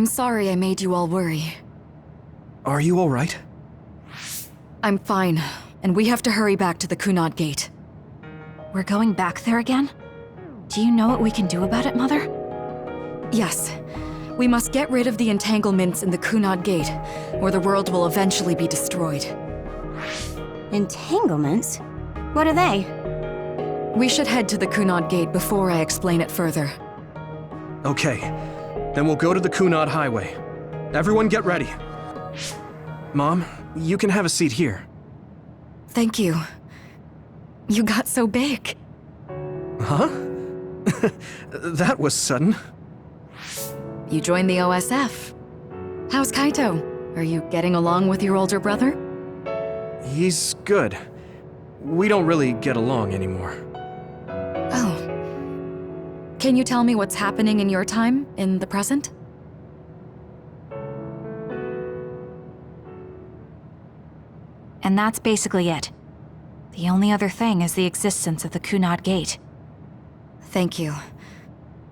I'm sorry I made you all worry. Are you alright? I'm fine, and we have to hurry back to the Kunad Gate. We're going back there again? Do you know what we can do about it, Mother? Yes. We must get rid of the entanglements in the Kunad Gate, or the world will eventually be destroyed. Entanglements? What are they? We should head to the Kunad Gate before I explain it further. Okay, then we'll go to the Kunad Highway. Everyone get ready. Mom, you can have a seat here. Thank you. You got so big. Huh? That was sudden. You joined the OSF. How's Kaito? Are you getting along with your older brother? He's good. We don't really get along anymore. Oh. Can you tell me what's happening in your time, in the present? And that's basically it. The only other thing is the existence of the Kunad Gate. Thank you.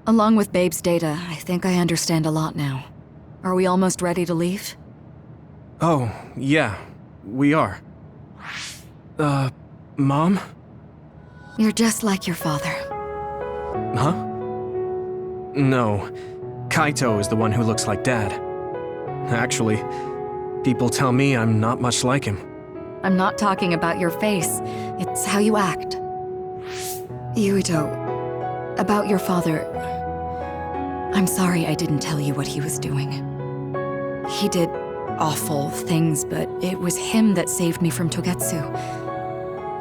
Along with Babe's data, I think I understand a lot now. Are we almost ready to leave? Oh, yeah, we are. Mom? You're just like your father. Huh? No, Kaito is the one who looks like Dad. Actually, people tell me I'm not much like him. I'm not talking about your face. It's how you act. Yuito, about your father... I'm sorry I didn't tell you what he was doing. He did awful things, but it was him that saved me from Togetsu.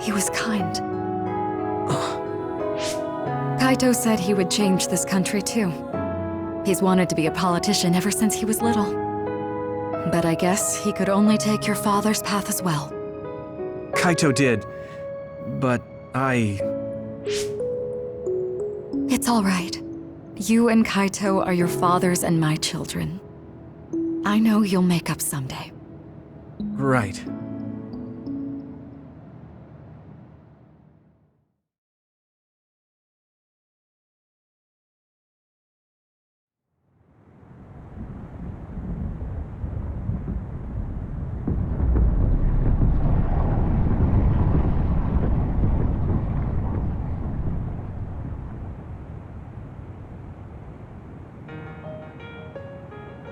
He was kind. Kaito said he would change this country too. He's wanted to be a politician ever since he was little. But I guess he could only take your father's path as well. Kaito did, but It's all right. You and Kaito are your father's and my children. I know you'll make up someday. Right.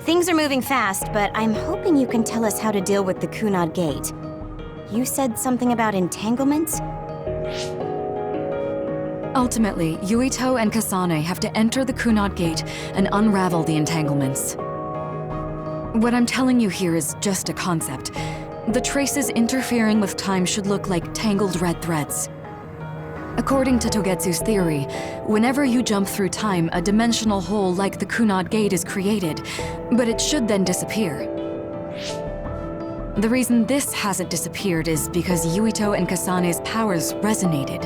Things are moving fast, but I'm hoping you can tell us how to deal with the Kunad Gate. You said something about entanglements? Ultimately, Yuito and Kasane have to enter the Kunad Gate and unravel the entanglements. What I'm telling you here is just a concept. The traces interfering with time should look like tangled red threads. According to Togetsu's theory, whenever you jump through time, a dimensional hole like the Kunad Gate is created, but it should then disappear. The reason this hasn't disappeared is because Yuito and Kasane's powers resonated.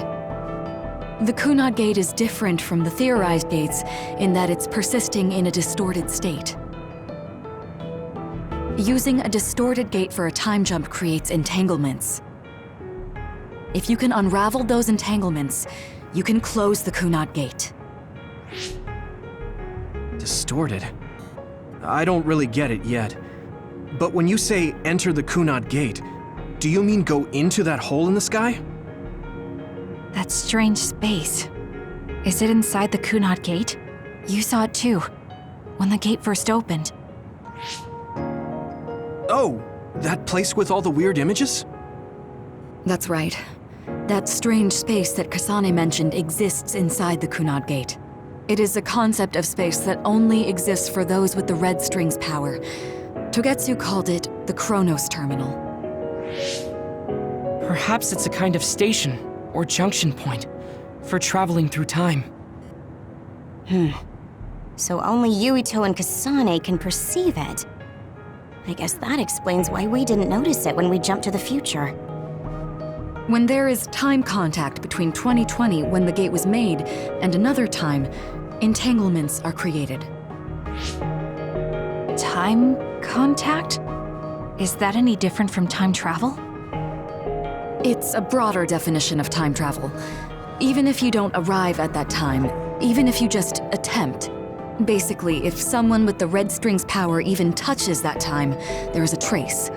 The Kunad Gate is different from the theorized gates in that it's persisting in a distorted state. Using a distorted gate for a time jump creates entanglements. If you can unravel those entanglements, you can close the Kunad Gate. Distorted? I don't really get it yet. But when you say enter the Kunad Gate, do you mean go into that hole in the sky? That strange space. Is it inside the Kunad Gate? You saw it too, when the gate first opened. Oh, that place with all the weird images? That's right. That strange space that Kasane mentioned exists inside the Kunad Gate. It is a concept of space that only exists for those with the red string's power. Togetsu called it the Chronos Terminal. Perhaps it's a kind of station or junction point for traveling through time. So only Yuito and Kasane can perceive it. I guess that explains why we didn't notice it when we jumped to the future. When there is time contact between 2020, when the gate was made, and another time, entanglements are created. Time contact? Is that any different from time travel? It's a broader definition of time travel. Even if you don't arrive at that time, even if you just attempt, Basically, if someone with the red string's power even touches that time, there is a trace.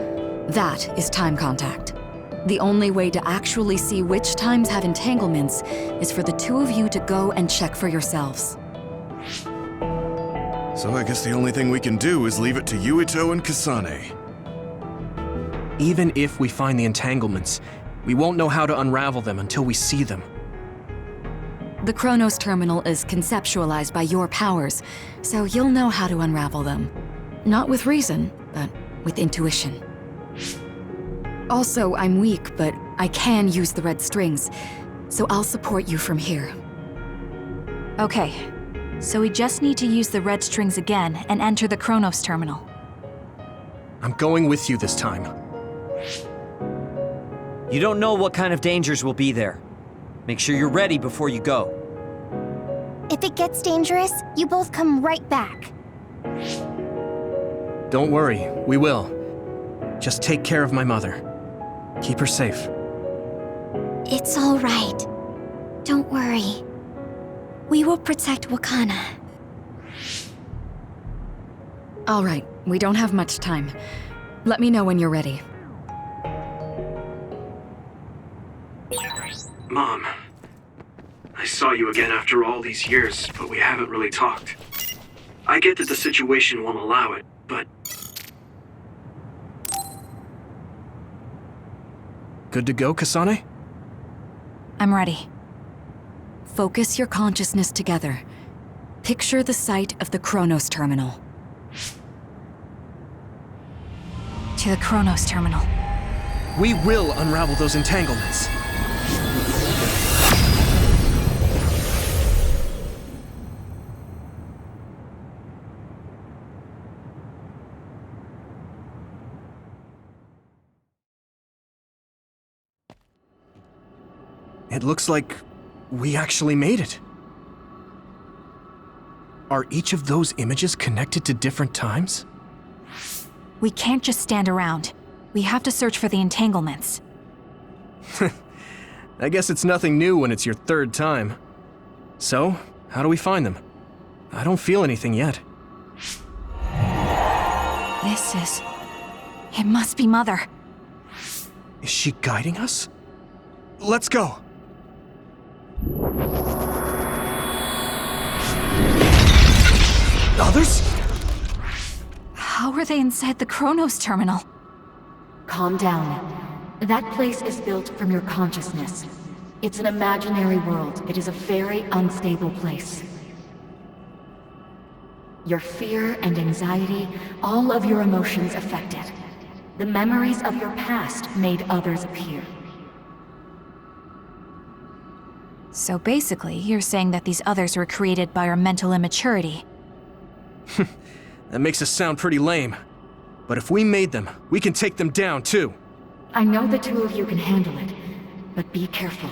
That is time contact. The only way to actually see which times have entanglements is for the two of you to go and check for yourselves. So I guess the only thing we can do is leave it to Yuito and Kasane. Even if we find the entanglements, we won't know how to unravel them until we see them. The Chronos terminal is conceptualized by your powers, so you'll know how to unravel them. Not with reason, but with intuition. Also, I'm weak, but I can use the red strings, so I'll support you from here. Okay, so we just need to use the red strings again and enter the Chronos terminal. I'm going with you this time. You don't know what kind of dangers will be there. Make sure you're ready before you go. If it gets dangerous, you both come right back. Don't worry, we will. Just take care of my mother. Keep her safe. It's all right. Don't worry. We will protect Wakana. All right, we don't have much time. Let me know when you're ready. Mom, I saw you again after all these years, but we haven't really talked. I get that the situation won't allow it, but... Good to go, Kasane? I'm ready. Focus your consciousness together. Picture the site of the Chronos terminal. To the Chronos terminal. We will unravel those entanglements. It looks like we actually made it. Are each of those images connected to different times? We can't just stand around. We have to search for the entanglements. I guess it's nothing new when it's your third time. So, how do we find them? I don't feel anything yet. It must be Mother. Is she guiding us? Let's go! Others? How are they inside the Chronos terminal? Calm down. That place is built from your consciousness. It's an imaginary world. It is a very unstable place. Your fear and anxiety, all of your emotions affected. The memories of your past made others appear. So basically, you're saying that these others were created by our mental immaturity. That makes us sound pretty lame. But if we made them, we can take them down too. I know the two of you can handle it, but be careful.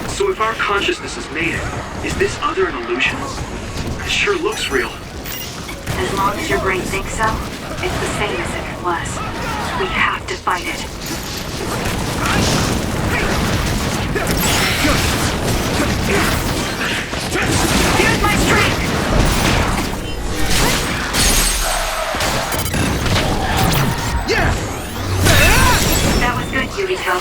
So if our consciousness has made it, is this other an illusion? It sure looks real. As long as your brain thinks so, it's the same as if it was. We have to fight it. Here's my strength! Yeah! That was good, Yuito.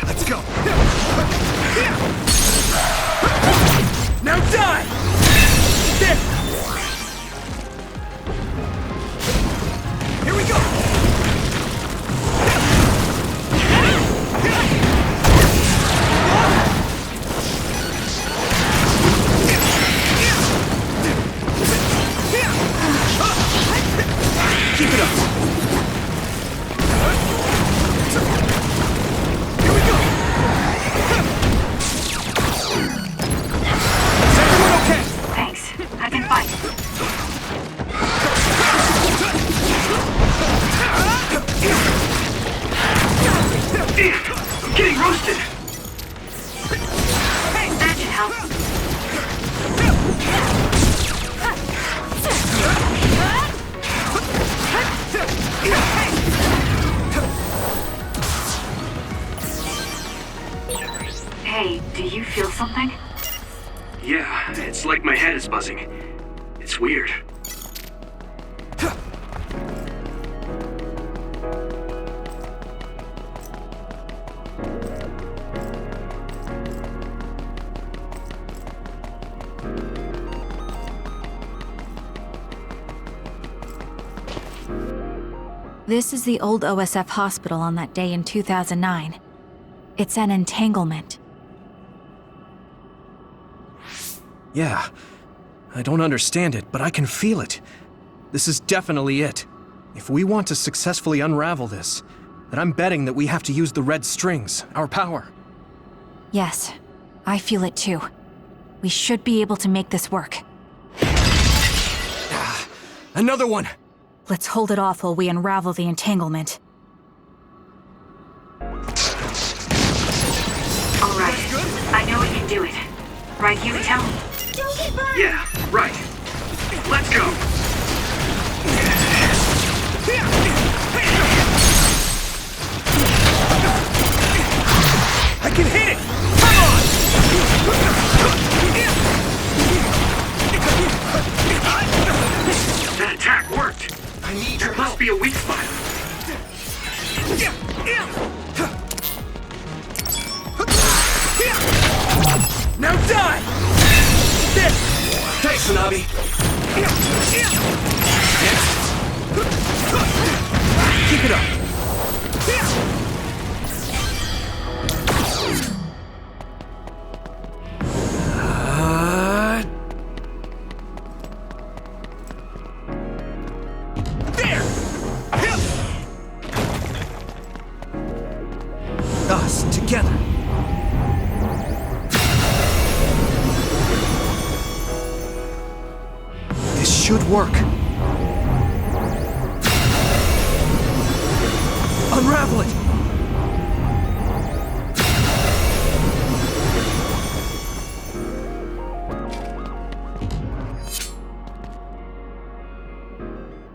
Let's go! Now die! There! Here we go! Keep it up! Here we go! Is everyone okay? Thanks. I can fight. I'm getting roasted! That should help. Hey, do you feel something? Yeah, it's like my head is buzzing. It's weird. This is the old OSF hospital on that day in 2009. It's an entanglement. Yeah. I don't understand it, but I can feel it. This is definitely it. If we want to successfully unravel this, then I'm betting that we have to use the red strings, our power. Yes, I feel it too. We should be able to make this work. Another one! Let's hold it off while we unravel the entanglement. Alright, I know we can do it. Right, Yuito? Yeah, right. Let's go! I can hit it! Come on! That attack worked! I need your help. There must be a weak spot. Now die! Thanks, Tsunabi. Keep it up. There! Us together. Should work. Unravel it!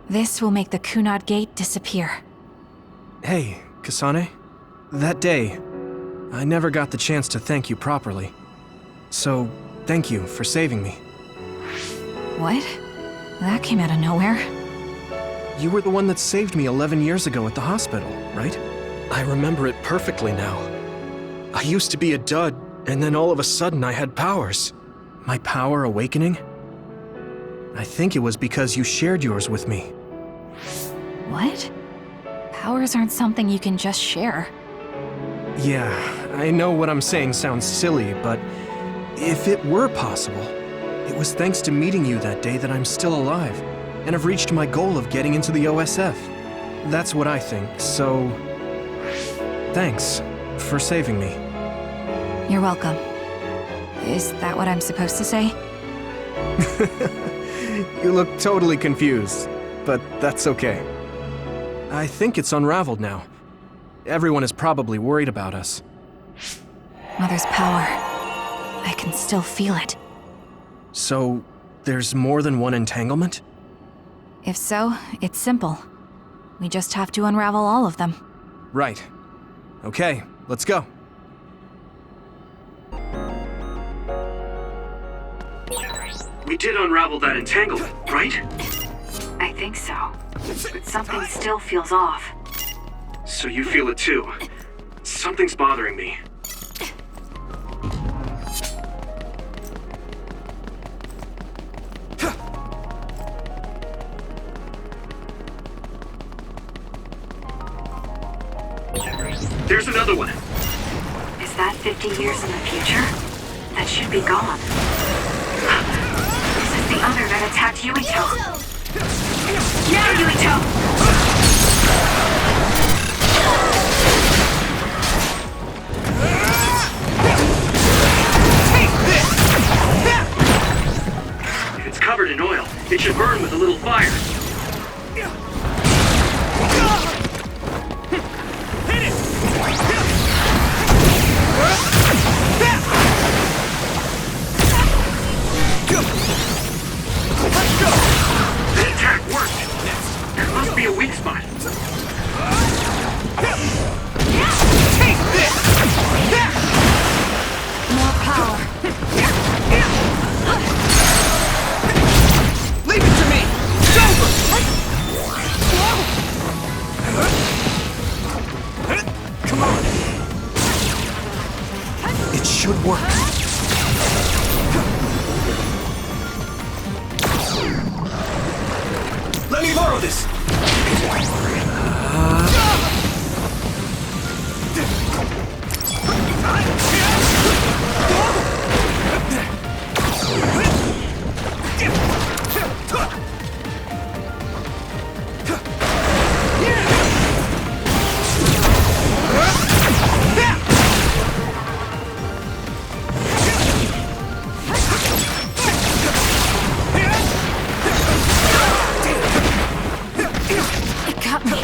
This will make the Kunad Gate disappear. Hey, Kasane. That day, I never got the chance to thank you properly. So, thank you for saving me. What? That came out of nowhere. You were the one that saved me 11 years ago at the hospital, right? I remember it perfectly now. I used to be a dud, and then all of a sudden I had powers. My power awakening? I think it was because you shared yours with me. What? Powers aren't something you can just share. Yeah, I know what I'm saying sounds silly, but if it were possible, it was thanks to meeting you that day that I'm still alive, and have reached my goal of getting into the OSF. That's what I think, so... thanks for saving me. You're welcome. Is that what I'm supposed to say? You look totally confused, but that's okay. I think it's unraveled now. Everyone is probably worried about us. Mother's power. I can still feel it. So, there's more than one entanglement? If so, it's simple. We just have to unravel all of them. Right. Okay, let's go. We did unravel that entanglement, right? I think so. But something still feels off. So you feel it too. Something's bothering me. There's another one. Is that 50 years in the future? That should be gone. This is the other that attacked Yuito. Yeah, Yuito! Take this! If it's covered in oil, it should burn with a little fire. Be a weak spot. Take this! should work. Let me borrow this! It got me.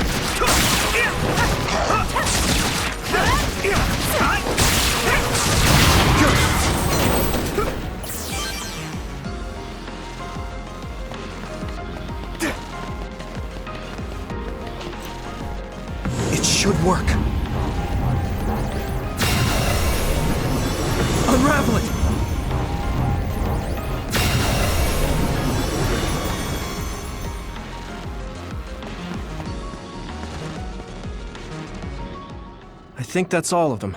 It should work. Unravel it! I think that's all of them.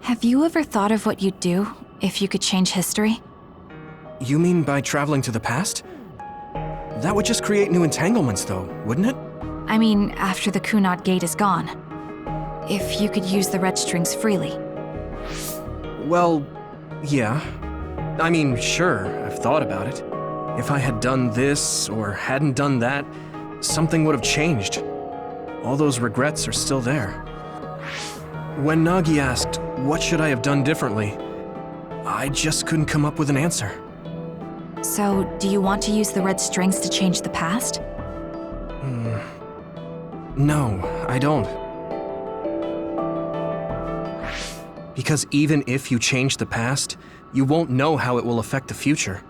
Have you ever thought of what you'd do if you could change history? You mean by traveling to the past? That would just create new entanglements, though, wouldn't it? I mean, after the Kunad Gate is gone. If you could use the red strings freely. Well, yeah. I mean, sure, I've thought about it. If I had done this, or hadn't done that, something would have changed. All those regrets are still there. When Nagi asked, what should I have done differently, I just couldn't come up with an answer. So, do you want to use the red strings to change the past? No, I don't. Because even if you change the past, you won't know how it will affect the future.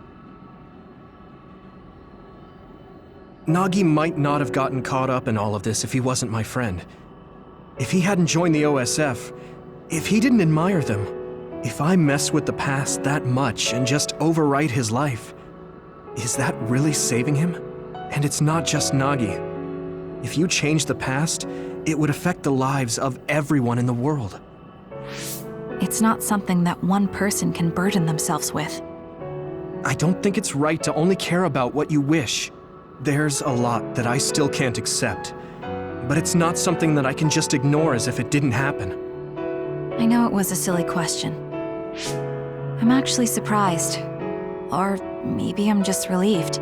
Nagi might not have gotten caught up in all of this if he wasn't my friend. If he hadn't joined the OSF, if he didn't admire them, if I mess with the past that much and just overwrite his life, is that really saving him? And it's not just Nagi. If you change the past, it would affect the lives of everyone in the world. It's not something that one person can burden themselves with. I don't think it's right to only care about what you wish. There's a lot that I still can't accept, but it's not something that I can just ignore as if it didn't happen. I know it was a silly question. I'm actually surprised. Or maybe I'm just relieved.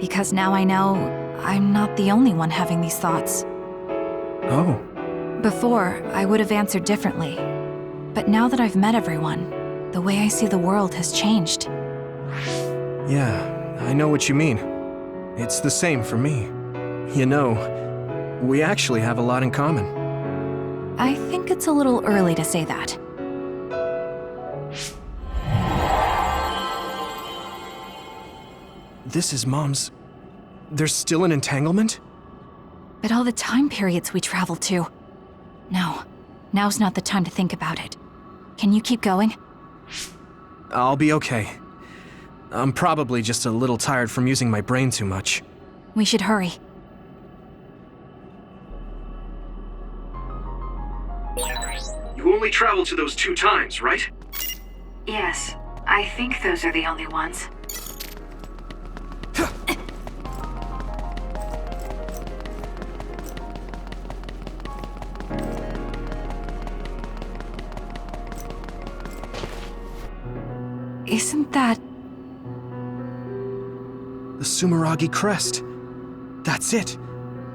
Because now I know I'm not the only one having these thoughts. Oh. Before, I would have answered differently. But now that I've met everyone, the way I see the world has changed. Yeah, I know what you mean. It's the same for me. You know, we actually have a lot in common. I think it's a little early to say that. This is Mom's... There's still an entanglement? But all the time periods we traveled to. No, now's not the time to think about it. Can you keep going? I'll be okay. I'm probably just a little tired from using my brain too much. We should hurry. You only traveled to those 2 times, right? Yes, I think those are the only ones. Isn't that... The Sumeragi crest. That's it.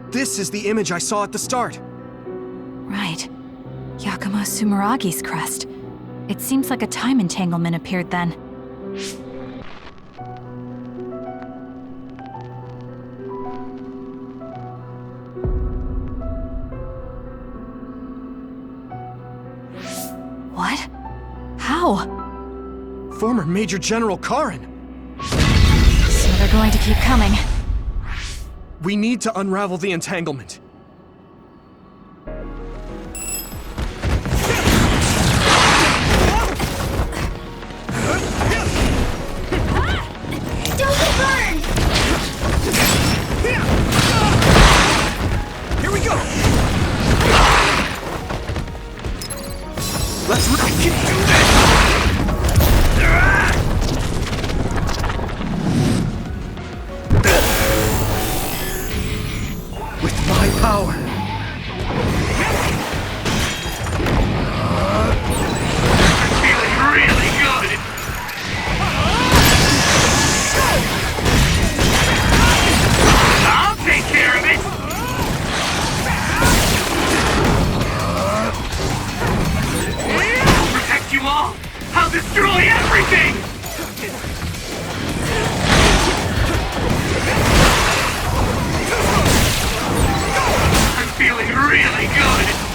This is the image I saw at the start. Right. Yakumo Sumeragi's crest. It seems like a time entanglement appeared then. What? How? Former Major General Karin. So they're going to keep coming. We need to unravel the entanglement. Don't get burned! Here we go! Let's I can do this! I'll destroy everything! I'm feeling really good!